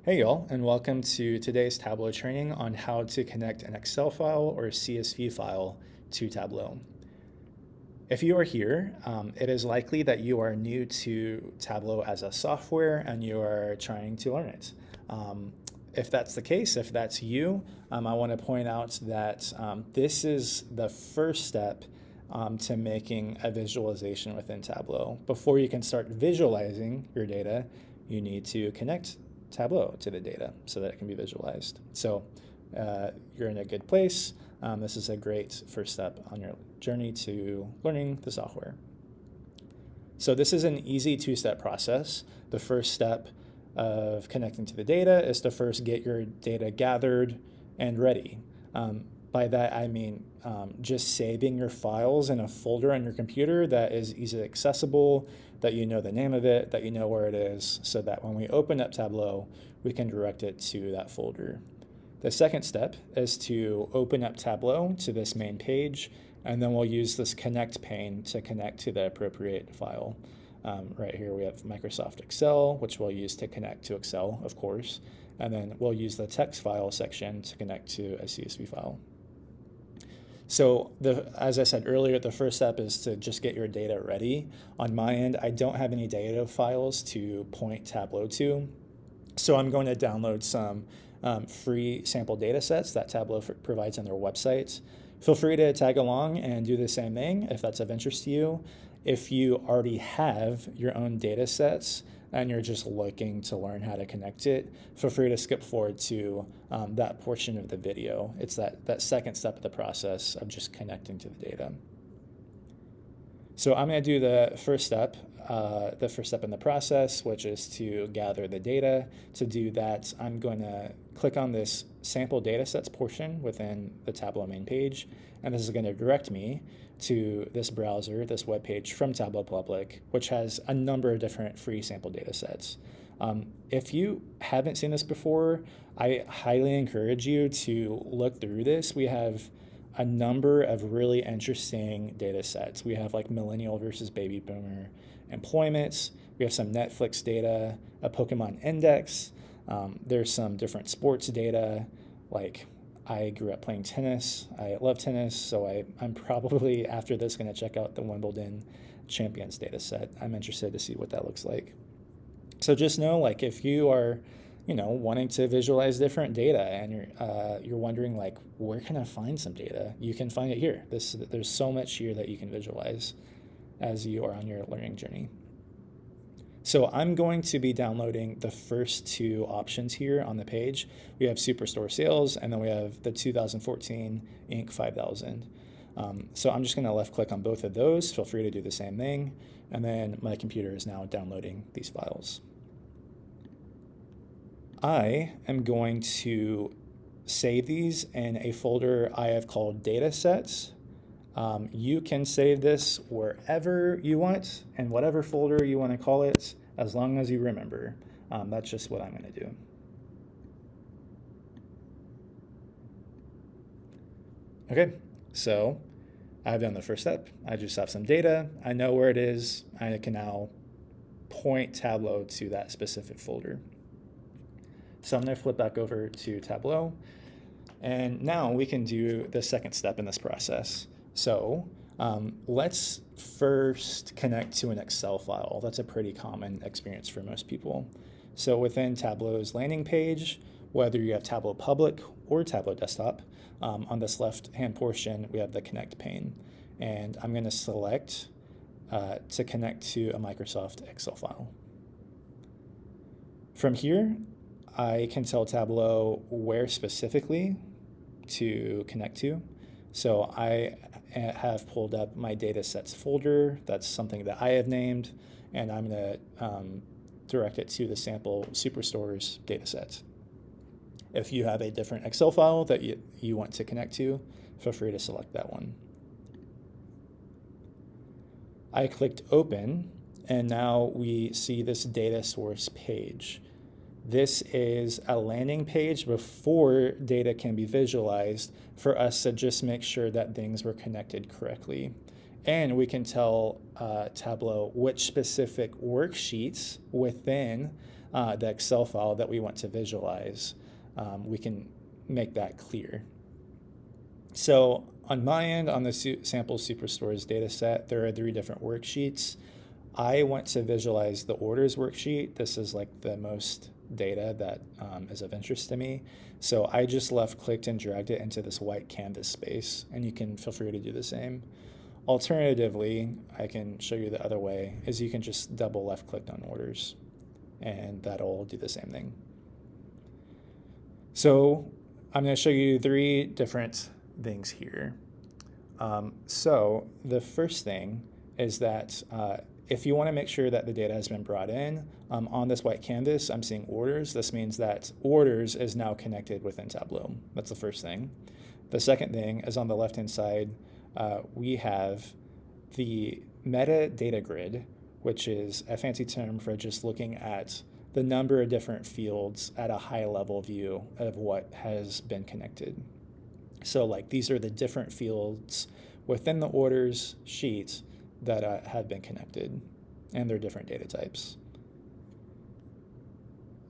Hey y'all, and welcome to today's Tableau training on how to connect an Excel file or CSV file to Tableau. If you are here, it is likely that you are new to Tableau as a software and you are trying to learn it. If that's the case, if that's you, I want to point out that this is the first step to making a visualization within Tableau. Before you can start visualizing your data, you need to connect Tableau to the data so that it can be visualized. So you're in a good place. This is a great first step on your journey to learning the software. So this is an easy two-step process. The first step of connecting to the data is to first get your data gathered and ready. By that, I mean just saving your files in a folder on your computer that is easily accessible, that you know the name of it, that you know where it is, so that when we open up Tableau, we can direct it to that folder. The second step is to open up Tableau to this main page, and then we'll use this connect pane to connect to the appropriate file. Right here we have Microsoft Excel, which we'll use to connect to Excel, of course, and then we'll use the text file section to connect to a CSV file. So as I said earlier, the first step is to just get your data ready. On my end, I don't have any data files to point Tableau to, so I'm going to download some free sample data sets that Tableau provides on their website. Feel free to tag along and do the same thing if that's of interest to you. If you already have your own data sets and you're just looking to learn how to connect it, feel free to skip forward to that portion of the video. It's that second step of the process of just connecting to the data. So I'm going to do the first step in the process, which is to gather the data. To do that, I'm going to click on this sample data sets portion within the Tableau main page, and this is going to direct me to this browser, this web page from Tableau Public, which has a number of different free sample data sets. If you haven't seen this before, I highly encourage you to look through this. We have a number of really interesting data sets. We have like millennial versus baby boomer employment. We have some Netflix data, a Pokemon index. There's some different sports data, like I grew up playing tennis. I love tennis, so I'm probably after this going to check out the Wimbledon champions data set. I'm interested to see what that looks like. So just know, like, if you are, wanting to visualize different data and you're wondering, like, where can I find some data? You can find it here. There's so much here that you can visualize as you are on your learning journey. So I'm going to be downloading the first two options here on the page. We have Superstore Sales, and then we have the 2014 Inc. 5000. So I'm just going to left click on both of those. Feel free to do the same thing. And then my computer is now downloading these files. I am going to save these in a folder I have called Data Sets. You can save this wherever you want, in whatever folder you want to call it, as long as you remember. That's just what I'm going to do. Okay, so I've done the first step. I just have some data. I know where it is. I can now point Tableau to that specific folder. So I'm going to flip back over to Tableau. And now we can do the second step in this process. So let's first connect to an Excel file. That's a pretty common experience for most people. So within Tableau's landing page, whether you have Tableau Public or Tableau Desktop, on this left-hand portion, we have the Connect pane. And I'm going to select to connect to a Microsoft Excel file. From here, I can tell Tableau where specifically to connect to. So I have pulled up my data sets folder. That's something that I have named, and I'm going to direct it to the sample Superstores data set. If you have a different Excel file that you want to connect to, feel free to select that one. I clicked open, and now we see this data source page. This is a landing page before data can be visualized for us to just make sure that things were connected correctly. And we can tell Tableau which specific worksheets within the Excel file that we want to visualize, we can make that clear. So on my end, on the sample superstores data set, there are 3 different worksheets. I want to visualize the orders worksheet. This is like the most data that is of interest to me. So I just left-clicked and dragged it into this white canvas space, and you can feel free to do the same. Alternatively, I can show you the other way, is you can just double left-click on orders, and that'll do the same thing. So I'm going to show you 3 different things here. So the first thing is that if you want to make sure that the data has been brought in, on this white canvas, I'm seeing orders. This means that orders is now connected within Tableau. That's the first thing. The second thing is on the left-hand side, we have the metadata grid, which is a fancy term for just looking at the number of different fields at a high-level view of what has been connected. So like these are the different fields within the orders sheet that have been connected, and they're different data types.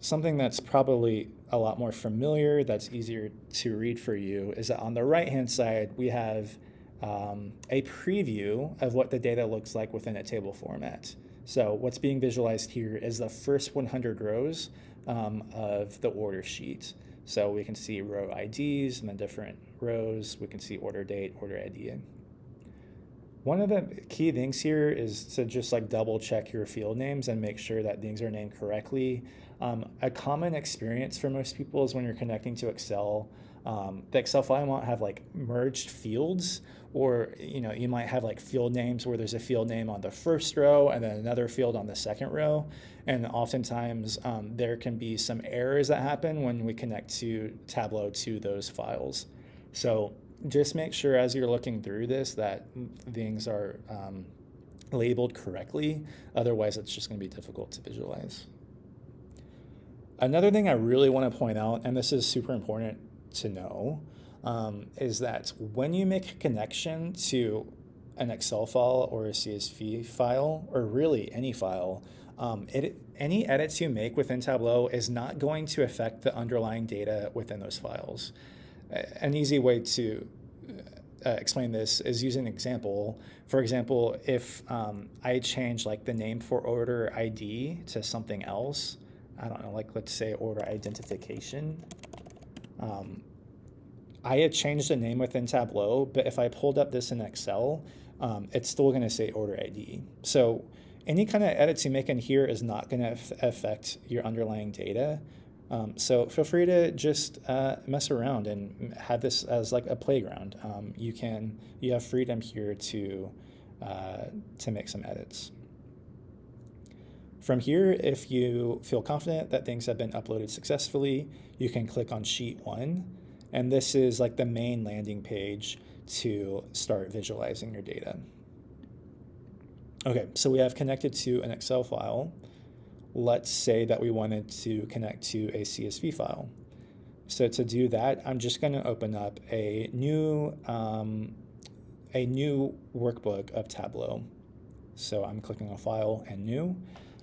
Something that's probably a lot more familiar, that's easier to read for you, is that on the right-hand side, we have a preview of what the data looks like within a table format. So what's being visualized here is the first 100 rows of the order sheet. So we can see row IDs and the different rows. We can see order date, order ID. One of the key things here is to just like double check your field names and make sure that things are named correctly. A common experience for most people is when you're connecting to Excel, the Excel file might have like merged fields, or you might have like field names where there's a field name on the first row and then another field on the second row. And oftentimes there can be some errors that happen when we connect to Tableau to those files. So just make sure as you're looking through this that things are labeled correctly. Otherwise, it's just going to be difficult to visualize. Another thing I really want to point out, and this is super important to know, is that when you make a connection to an Excel file or a CSV file, or really any file, any edits you make within Tableau is not going to affect the underlying data within those files. An easy way to explain this is use an example. For example, if I change like the name for order ID to something else, I don't know, like let's say order identification. I had changed the name within Tableau, but if I pulled up this in Excel, it's still going to say order ID. So any kind of edits you make in here is not going to affect your underlying data. So feel free to just mess around and have this as like a playground. You have freedom here to make some edits. From here, if you feel confident that things have been uploaded successfully, you can click on Sheet 1. And this is like the main landing page to start visualizing your data. Okay, so we have connected to an Excel file. Let's say that we wanted to connect to a CSV file. So to do that, I'm just going to open up a new workbook of Tableau. So I'm clicking on File and New,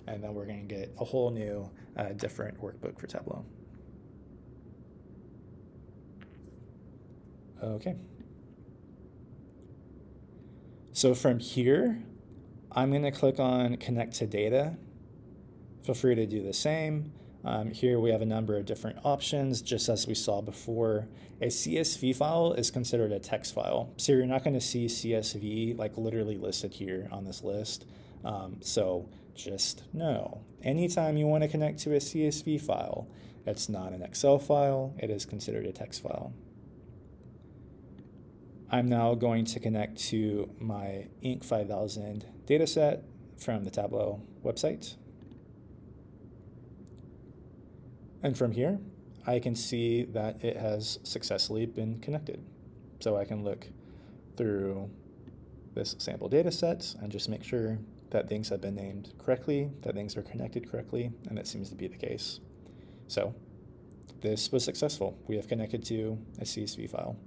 and then we're going to get a whole new different workbook for Tableau. Okay. So from here, I'm going to click on Connect to Data. Feel free to do the same. Here we have a number of different options, just as we saw before. A CSV file is considered a text file, so you're not going to see CSV like literally listed here on this list. So just know, anytime you want to connect to a CSV file, it's not an Excel file, it is considered a text file. I'm now going to connect to my Inc. 5000 dataset from the Tableau website. And from here, I can see that it has successfully been connected. So I can look through this sample data set and just make sure that things have been named correctly, that things are connected correctly, and that seems to be the case. So this was successful. We have connected to a CSV file.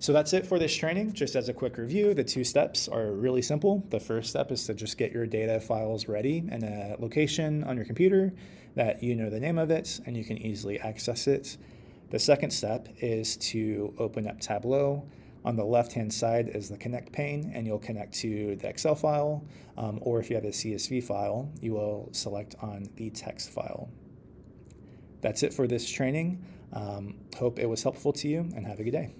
So that's it for this training. Just as a quick review, the 2 steps are really simple. The first step is to just get your data files ready in a location on your computer that you know the name of it and you can easily access it. The second step is to open up Tableau. On the left-hand side is the connect pane, and you'll connect to the Excel file, or if you have a CSV file, you will select on the text file. That's it for this training. Hope it was helpful to you, and have a good day.